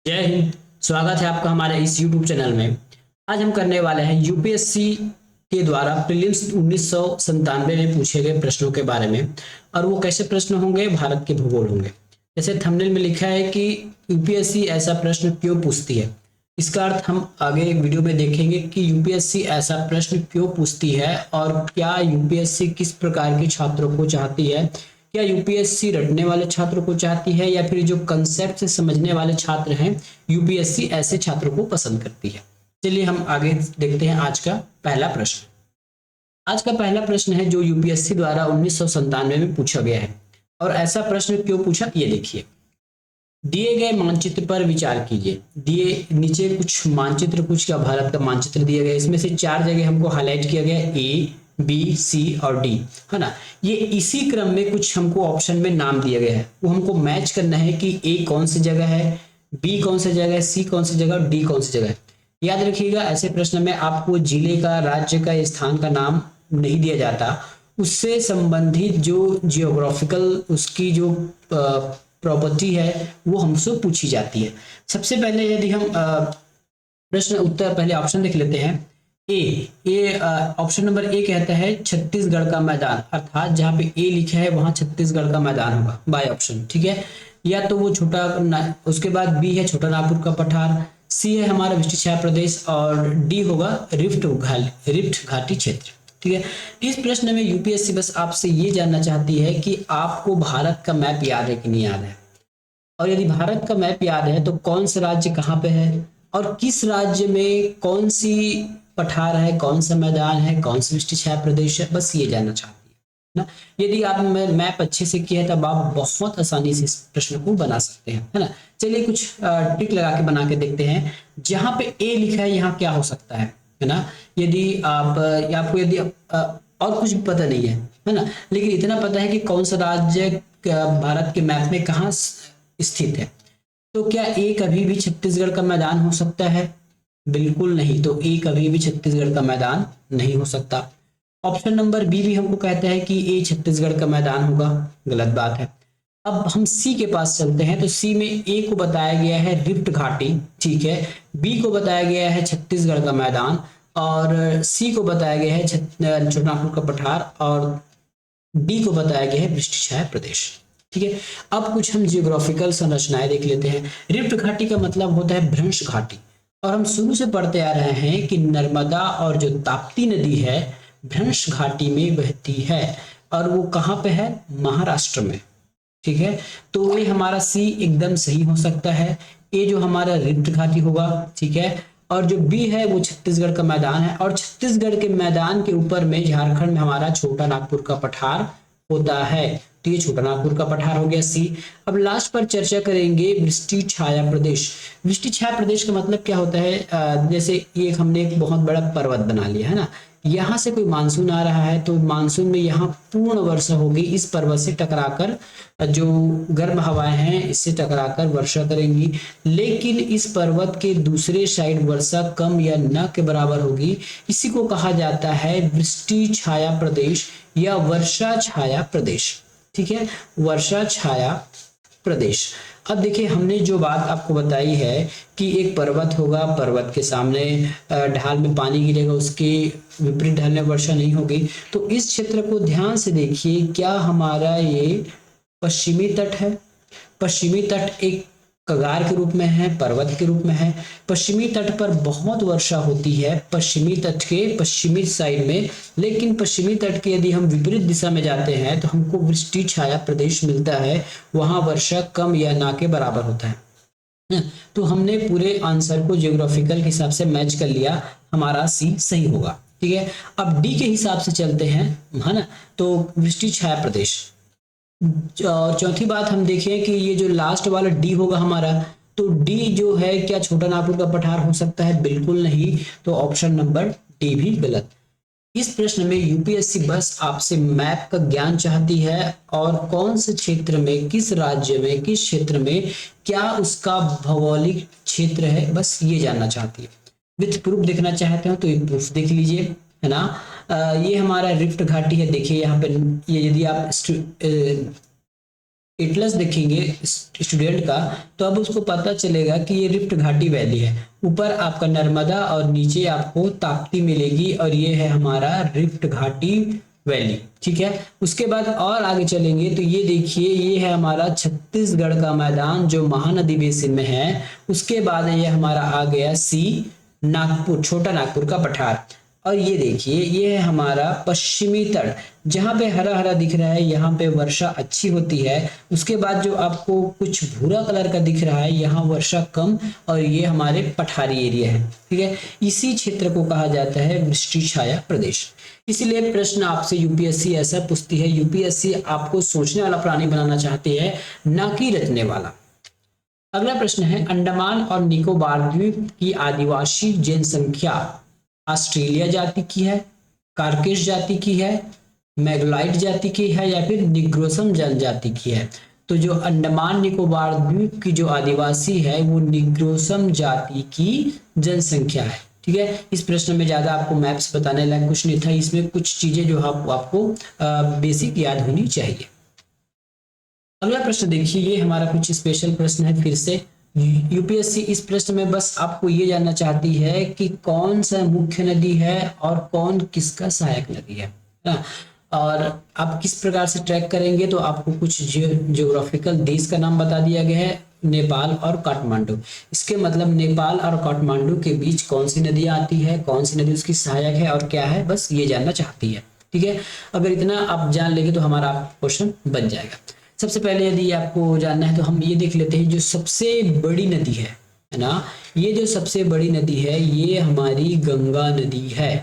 जय हिंद। स्वागत है आपका हमारे इस YouTube चैनल में। आज हम करने वाले हैं यूपीएससी के द्वारा प्रीलिम्स 1997 में पूछे गए प्रश्नों के बारे में। और वो कैसे प्रश्न होंगे? भारत के भूगोल होंगे। जैसे थंबनेल में लिखा है कि यूपीएससी ऐसा प्रश्न क्यों पूछती है। इसका अर्थ हम आगे वीडियो में देखेंगे कि यूपीएससी ऐसा प्रश्न क्यों पूछती है और क्या यूपीएससी किस प्रकार के छात्रों को चाहती है। क्या यूपीएससी रटने वाले छात्रों को चाहती है या फिर जो कंसेप्ट से समझने वाले छात्र हैं, यूपीएससी ऐसे छात्रों को पसंद करती है। चलिए हम आगे देखते हैं आज का पहला प्रश्न। आज का पहला प्रश्न है जो यूपीएससी द्वारा 1997 में पूछा गया है। और ऐसा प्रश्न क्यों पूछा, ये देखिए। दिए गए मानचित्र पर विचार कीजिए। दिए नीचे कुछ मानचित्र, कुछ का भारत का मानचित्र दिया गया। इसमें से 4 जगह हमको हाईलाइट किया गया, ए बी सी और डी, है ना। ये इसी क्रम में कुछ हमको ऑप्शन में नाम दिया गया है, वो हमको मैच करना है कि ए कौन सी जगह है, बी कौन सी जगह है, सी कौन सी जगह और डी कौन सी जगह है। याद रखिएगा, ऐसे प्रश्न में आपको जिले का, राज्य का, स्थान का नाम नहीं दिया जाता। उससे संबंधित जो जियोग्राफिकल उसकी जो प्रॉपर्टी है वो हमसे पूछी जाती है। सबसे पहले यदि हम प्रश्न उत्तर पहले ऑप्शन देख लेते हैं। ए ऑप्शन नंबर ए कहता है छत्तीसगढ़ का मैदान, अर्थात जहाँ पे ए लिखा है वहां छत्तीसगढ़ का मैदान होगा, बाय ऑप्शन, ठीक है। या तो वो उसके बाद बी है छोटा नागपुर का पठार, सी है हमारा विशिष्ट छाया प्रदेश और डी होगा रिफ्ट घाटी क्षेत्र, ठीक है। इस प्रश्न में यूपीएससी बस आपसे ये जानना चाहती है कि आपको भारत का मैप याद है कि नहीं याद है। और यदि भारत का मैप याद है तो कौन सा राज्य कहाँ पे है और किस राज्य में कौन सी पठार है, कौन सा मैदान है, कौन सा विशिष्ट छाया प्रदेश है, बस ये जानना चाहती है ना। यदि आप मैप अच्छे से किया है तब आप बहुत आसानी से इस प्रश्न को बना सकते हैं, है ना। चलिए कुछ ट्रिक लगा के बना के देखते हैं। जहां पे ए लिखा है यहाँ क्या हो सकता है ना। यदि आप आपको यदि और कुछ भी पता नहीं है ना, लेकिन इतना पता है कि कौन सा राज्य भारत के मैप में कहाँ स्थित है, तो क्या ए कभी भी छत्तीसगढ़ का मैदान हो सकता है? बिल्कुल नहीं, तो ए कभी भी छत्तीसगढ़ का मैदान नहीं हो सकता। ऑप्शन नंबर बी भी हमको कहता है कि ए छत्तीसगढ़ का मैदान होगा, गलत बात है। अब हम सी के पास चलते हैं, तो सी में ए को बताया गया है रिफ्ट घाटी, ठीक है। बी को बताया गया है छत्तीसगढ़ का मैदान और सी को बताया गया है छोटा नागपुर का पठार और डी को बताया गया है विशिष्ट छाया प्रदेश, ठीक है। अब कुछ हम जियोग्राफिकल संरचनाएं देख लेते हैं। रिफ्ट घाटी का मतलब होता है भ्रंश घाटी, और हम शुरू से पढ़ते आ रहे हैं कि नर्मदा और जो ताप्ती नदी है भ्रंश घाटी में बहती है और वो कहाँ पे है? महाराष्ट्र में, ठीक है। तो ये हमारा सी एकदम सही हो सकता है। ए जो हमारा रिफ्ट घाटी होगा, ठीक है। और जो बी है वो छत्तीसगढ़ का मैदान है और छत्तीसगढ़ के मैदान के ऊपर में झारखंड में हमारा छोटा नागपुर का पठार होता है, तो ये छोटा नागपुर का पठार हो गया सी। अब लास्ट पर चर्चा करेंगे वृष्टि छाया प्रदेश। वृष्टि छाया प्रदेश का मतलब क्या होता है? जैसे ये हमने एक बहुत बड़ा पर्वत बना लिया है ना, यहाँ से कोई मानसून आ रहा है तो मानसून में यहाँ पूर्ण वर्षा होगी, इस पर्वत से टकराकर जो गर्म हवाएं हैं इससे टकराकर वर्षा करेंगी। लेकिन इस पर्वत के दूसरे साइड वर्षा कम या न के बराबर होगी, इसी को कहा जाता है वृष्टि छाया प्रदेश या वर्षा छाया प्रदेश, ठीक है, वर्षा छाया प्रदेश। अब देखिए हमने जो बात आपको बताई है कि एक पर्वत होगा, पर्वत के सामने ढाल में पानी गिरेगा, उसके विपरीत ढाल में वर्षा नहीं होगी। तो इस क्षेत्र को ध्यान से देखिए, क्या हमारा ये पश्चिमी तट है? पश्चिमी तट एक कगार के रूप में है, पर्वत के रूप में है। पश्चिमी तट पर बहुत वर्षा होती है पश्चिमी तट के पश्चिमी साइड में, लेकिन पश्चिमी तट के यदि हम विपरीत दिशा में जाते हैं तो हमको वृष्टि छाया प्रदेश मिलता है, वहां वर्षा कम या ना के बराबर होता है। तो हमने पूरे आंसर को जियोग्राफिकल के हिसाब से मैच कर लिया, हमारा सी सही होगा, ठीक है। अब डी के हिसाब से चलते हैं, है ना। तो वृष्टि छाया प्रदेश, चौथी बात हम देखें कि ये जो लास्ट वाला डी होगा हमारा, तो डी जो है क्या छोटा नागपुर का पठार हो सकता है? बिल्कुल नहीं, तो ऑप्शन नंबर डी भी गलत। इस प्रश्न में यूपीएससी बस आपसे मैप का ज्ञान चाहती है और कौन से क्षेत्र में, किस राज्य में, किस क्षेत्र में क्या उसका भौगोलिक क्षेत्र है, बस ये जानना चाहती है। विथ प्रूफ देखना चाहते हो तो ये प्रूफ देख लीजिए, है ना। ये हमारा रिफ्ट घाटी है, देखिए यहाँ पे ये यदि आप एटलस देखेंगे स्टूडेंट का, तो अब उसको पता चलेगा कि ये रिफ्ट घाटी वैली है। ऊपर आपका नर्मदा और नीचे आपको ताप्ती मिलेगी, और ये है हमारा रिफ्ट घाटी वैली। ठीक है, उसके बाद और आगे चलेंगे तो ये देखिए, ये है हमारा छत्तीसगढ़ का मैदान जो महानदी बेसिन में है। उसके बाद ये हमारा आ गया सी नागपुर, छोटा नागपुर का पठार। और ये देखिए, ये है हमारा पश्चिमी तट, जहाँ पे हरा हरा दिख रहा है, यहाँ पे वर्षा अच्छी होती है। उसके बाद जो आपको कुछ भूरा कलर का दिख रहा है, यहाँ वर्षा कम, और ये हमारे पठारी एरिया है। ठीक है, इसी क्षेत्र को कहा जाता है वृष्टि छाया प्रदेश। इसीलिए प्रश्न आपसे यूपीएससी ऐसा पूछती है, यूपीएससी आपको सोचने वाला प्राणी बनाना चाहती है, ना कि रटने वाला। अगला प्रश्न है, अंडमान और निकोबार द्वीप की आदिवासी जनसंख्या ऑस्ट्रेलिया जाति की है, कार्केश जाति की है, मैग्लोइड जाति की है, या फिर निग्रोसम जनजाति की है? तो जो अंडमान निकोबार द्वीप की जो आदिवासी है वो निग्रोसम जाति की जनसंख्या है। ठीक है, इस प्रश्न में ज्यादा आपको मैप्स बताने लायक कुछ नहीं था, इसमें कुछ चीजें जो आपको बेसिक याद होनी चाहिए। अगला प्रश्न देखिए, ये हमारा कुछ स्पेशल प्रश्न है। फिर से यूपीएससी इस प्रश्न में बस आपको ये जानना चाहती है कि कौन सा मुख्य नदी है और कौन किसका सहायक नदी है ना। और आप किस प्रकार से ट्रैक करेंगे, तो आपको कुछ जियोग्राफिकल देश का नाम बता दिया गया है, नेपाल और काठमांडू। इसके मतलब नेपाल और काठमांडू के बीच कौन सी नदी आती है, कौन सी नदी उसकी सहायक है और क्या है, बस ये जानना चाहती है। ठीक है, अगर इतना आप जान लेंगे तो हमारा क्वेश्चन बन जाएगा। सबसे पहले यदि आपको जानना है तो हम ये देख लेते हैं, जो सबसे बड़ी नदी है ना, ये जो सबसे बड़ी नदी है ये हमारी गंगा नदी है।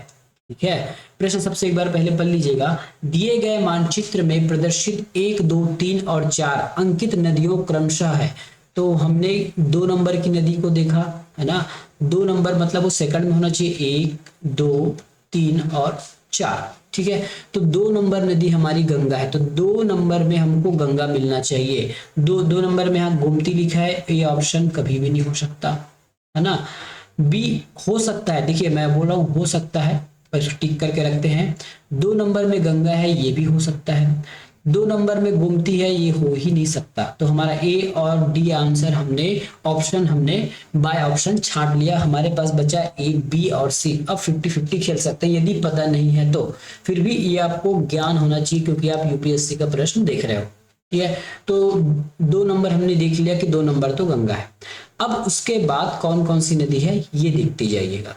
ठीक है, प्रश्न सबसे एक बार पहले पढ़ लीजिएगा। दिए गए मानचित्र में प्रदर्शित 1, 2, 3 और 4 अंकित नदियों क्रमशः है। तो हमने 2 नंबर की नदी को देखा है ना, 2 नंबर मतलब वो सेकंड में होना चाहिए, 1, 2, 3 और 4। ठीक है, तो 2 नंबर नदी हमारी गंगा है, तो 2 नंबर में हमको गंगा मिलना चाहिए। 2 नंबर में यहाँ गोमती लिखा है, ये ऑप्शन कभी भी नहीं हो सकता है ना। बी हो सकता है, देखिए मैं बोल रहा हूँ हो सकता है, पर टिक करके रखते हैं। 2 नंबर में गंगा है, ये भी हो सकता है। 2 नंबर में गोमती है, ये हो ही नहीं सकता। तो हमारा ए और डी आंसर हमने बाय ऑप्शन छांट लिया। हमारे पास बचा ए, बी और सी। अब 50-50 खेल सकते हैं यदि पता नहीं है तो। फिर भी ये आपको ज्ञान होना चाहिए क्योंकि आप यूपीएससी का प्रश्न देख रहे हो। ठीक है, तो 2 नंबर हमने देख लिया कि 2 नंबर तो गंगा है। अब उसके बाद कौन कौन सी नदी है ये देखते जाइएगा।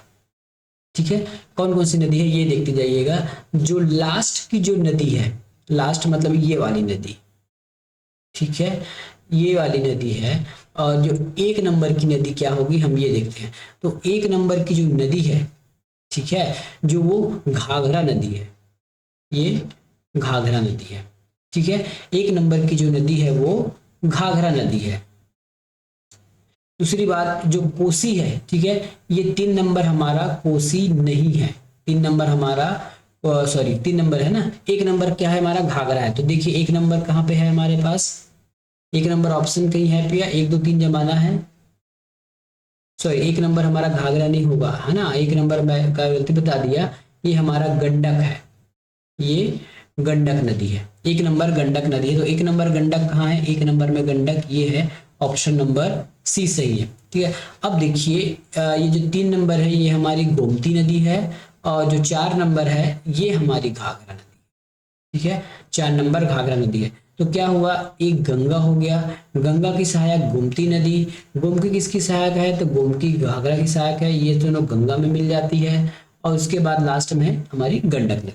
ठीक है, कौन कौन सी नदी है ये देखते जाइएगा। जो लास्ट की जो नदी है, लास्ट मतलब ये वाली नदी, ठीक है, ये वाली नदी है। और जो 1 नंबर की नदी क्या होगी हम ये देखते हैं। तो 1 नंबर की जो नदी है, ठीक है, जो वो घाघरा नदी है, ये घाघरा नदी है। ठीक है, 1 नंबर की जो नदी है वो घाघरा नदी है। दूसरी बात, जो कोसी है, ठीक है, ये 3 नंबर हमारा कोसी नहीं है। 3 नंबर हमारा 3 नंबर है ना, 1 नंबर क्या है हमारा घाघरा है। तो देखिए 1 नंबर कहाँ पे है हमारे पास, 1 नंबर ऑप्शन कहीं है पे, 1, 2, 3 जमाना है। 1 नंबर हमारा घाघरा नहीं होगा है ना, 1 नंबर मैं का गलती बता दिया, ये हमारा गंडक है, ये गंडक नदी है। 1 नंबर गंडक नदी है। तो 1 नंबर गंडक कहाँ है, 1 नंबर में गंडक ये है, ऑप्शन नंबर सी सही है। ठीक है, अब देखिए ये जो 3 नंबर है ये हमारी गोमती नदी है, और जो 4 नंबर है ये हमारी घाघरा नदी। ठीक है, 4 नंबर घाघरा नदी है। तो क्या हुआ, एक गंगा हो गया, गंगा की सहायक गोमती नदी, गोमती किसकी सहायक है, तो गोमती घाघरा की सहायक है, ये दोनों गंगा में मिल जाती है। और उसके बाद लास्ट में हमारी गंडक नदी।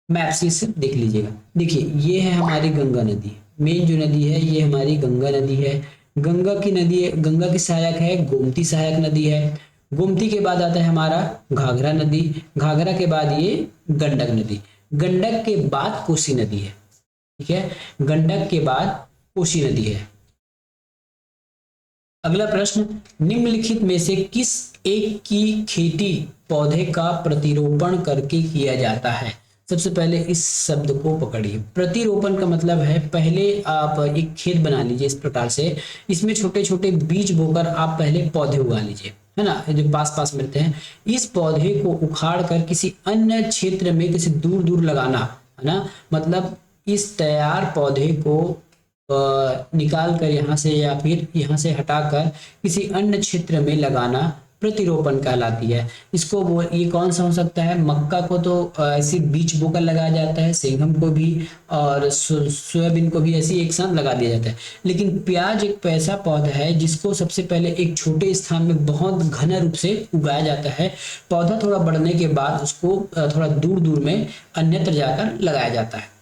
मैप से देख लीजिएगा, देखिए ये है हमारी गंगा नदी, मेन जो नदी है ये हमारी गंगा नदी है। गंगा की नदी है, गंगा की सहायक है गोमती सहायक नदी है। गोमती के बाद आता है हमारा घाघरा नदी, घाघरा के बाद ये गंडक नदी, गंडक के बाद कोसी नदी है। ठीक है, गंडक के बाद कोसी नदी है। अगला प्रश्न, निम्नलिखित में से किस एक की खेती पौधे का प्रतिरोपण करके किया जाता है? सबसे पहले इस शब्द को पकड़िए। प्रतिरोपण का मतलब है, पहले आप एक खेत बना लीजिए इस प्रकार से, इसमें छोटे छोटे बीज बोकर आप पहले पौधे उगा लीजिए, है ना, जो पास पास मिलते हैं। इस पौधे को उखाड़ कर किसी अन्य क्षेत्र में किसी दूर दूर लगाना, है ना, मतलब इस तैयार पौधे को निकाल कर यहाँ से या फिर यहाँ से हटाकर किसी अन्य क्षेत्र में लगाना प्रतिरोपण कहलाती है। इसको वो ये कौन सा हो सकता है? मक्का को तो ऐसी बीज बोकर लगाया जाता है, सेंगम को भी और सोयाबीन को भी ऐसे एक साथ लगा दिया जाता है। लेकिन प्याज एक ऐसा पौधा है जिसको सबसे पहले एक छोटे स्थान में बहुत घन रूप से उगाया जाता है। पौधा थोड़ा बढ़ने के बाद उसको थोड़ा दूर दूर में अन्यत्र जाकर लगाया जाता है।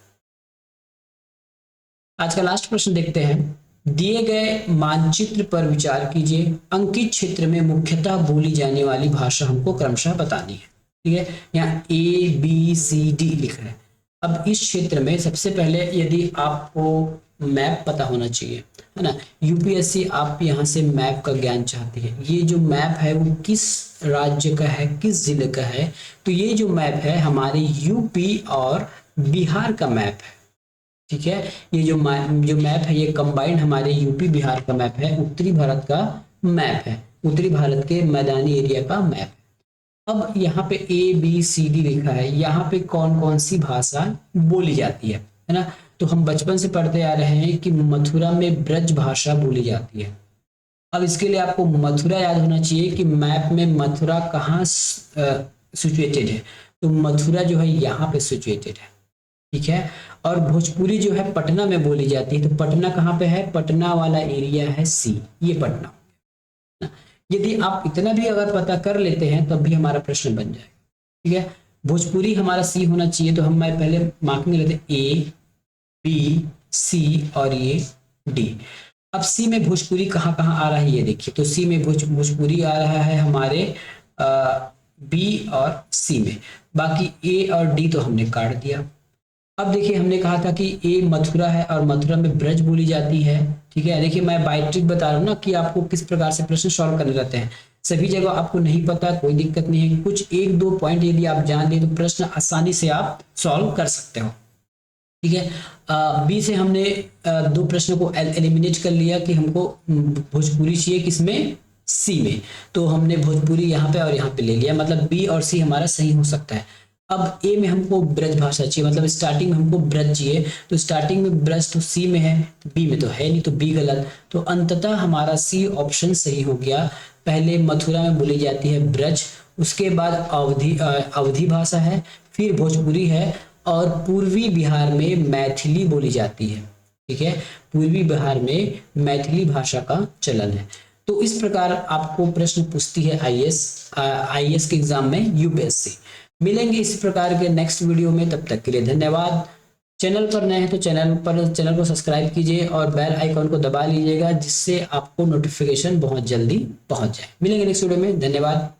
आज का लास्ट प्रश्न देखते हैं। दिए गए मानचित्र पर विचार कीजिए। अंकित क्षेत्र में मुख्यतः बोली जाने वाली भाषा हमको क्रमशः बतानी है। ठीक है, यहाँ ABCD लिखा है। अब इस क्षेत्र में सबसे पहले यदि आपको मैप पता होना चाहिए, है ना। यूपीएससी आप यहाँ से मैप का ज्ञान चाहती है। ये जो मैप है वो किस राज्य का है, किस जिले का है? तो ये जो मैप है हमारे यूपी और बिहार का मैप है। ठीक है, ये जो मैप है ये कंबाइंड हमारे यूपी बिहार का मैप है, उत्तरी भारत का मैप है, उत्तरी भारत के मैदानी एरिया का मैप है। अब यहाँ पे ABCD लिखा है, यहाँ पे कौन कौन सी भाषा बोली जाती है ना। तो हम बचपन से पढ़ते आ रहे हैं कि मथुरा में ब्रज भाषा बोली जाती है। अब इसके लिए आपको मथुरा याद होना चाहिए कि मैप में मथुरा कहाँ सिचुएटेड है। तो मथुरा जो है यहाँ पे सिचुएटेड है। ठीक है, और भोजपुरी जो है पटना में बोली जाती है। तो पटना कहाँ पे है? पटना वाला एरिया है C, ये पटना। यदि आप इतना भी अगर पता कर लेते हैं तब भी हमारा प्रश्न बन जाएगा। ठीक है, भोजपुरी हमारा C होना चाहिए। तो हम पहले मार्किंग लेते हैं A B C और ये D। अब C में भोजपुरी कहाँ कहाँ आ रहा है ये देखिए। तो C में भोजपुरी आ रहा है हमारे B और C में। बाकी A और D तो हमने काट दिया। अब देखिए हमने कहा था कि A मथुरा है और मथुरा में ब्रज बोली जाती है। ठीक है, देखिए मैं बाय ट्रिक बता रहा हूँ ना कि आपको किस प्रकार से प्रश्न सॉल्व करने रहते हैं। सभी जगह आपको नहीं पता, कोई दिक्कत नहीं है। कुछ एक दो पॉइंट यदि आप जान लें तो प्रश्न आसानी से आप सॉल्व कर सकते हो। ठीक है, बी से हमने दो प्रश्नों को एलिमिनेट कर लिया कि हमको भोजपुरी चाहिए किसमें? C में। तो हमने भोजपुरी यहाँ पे और यहाँ पे ले लिया, मतलब B और C हमारा सही हो सकता है। अब A में हमको ब्रज भाषा चाहिए, मतलब स्टार्टिंग में हमको ब्रज चाहिए। तो स्टार्टिंग में ब्रज तो C में है, तो B में तो है नहीं, तो B गलत। तो अंततः हमारा C ऑप्शन सही हो गया। पहले मथुरा में बोली जाती है ब्रज, उसके बाद अवधी भाषा है, फिर भोजपुरी है और पूर्वी बिहार में मैथिली बोली जाती है। ठीक है, पूर्वी बिहार में मैथिली भाषा का चलन है। तो इस प्रकार आपको प्रश्न पूछती है आईएएस के एग्जाम में यूपीएससी। मिलेंगे इसी प्रकार के नेक्स्ट वीडियो में, तब तक के लिए धन्यवाद। चैनल पर नए हैं तो चैनल को सब्सक्राइब कीजिए और बेल आइकॉन को दबा लीजिएगा, जिससे आपको नोटिफिकेशन बहुत जल्दी पहुंच जाए। मिलेंगे नेक्स्ट वीडियो में, धन्यवाद।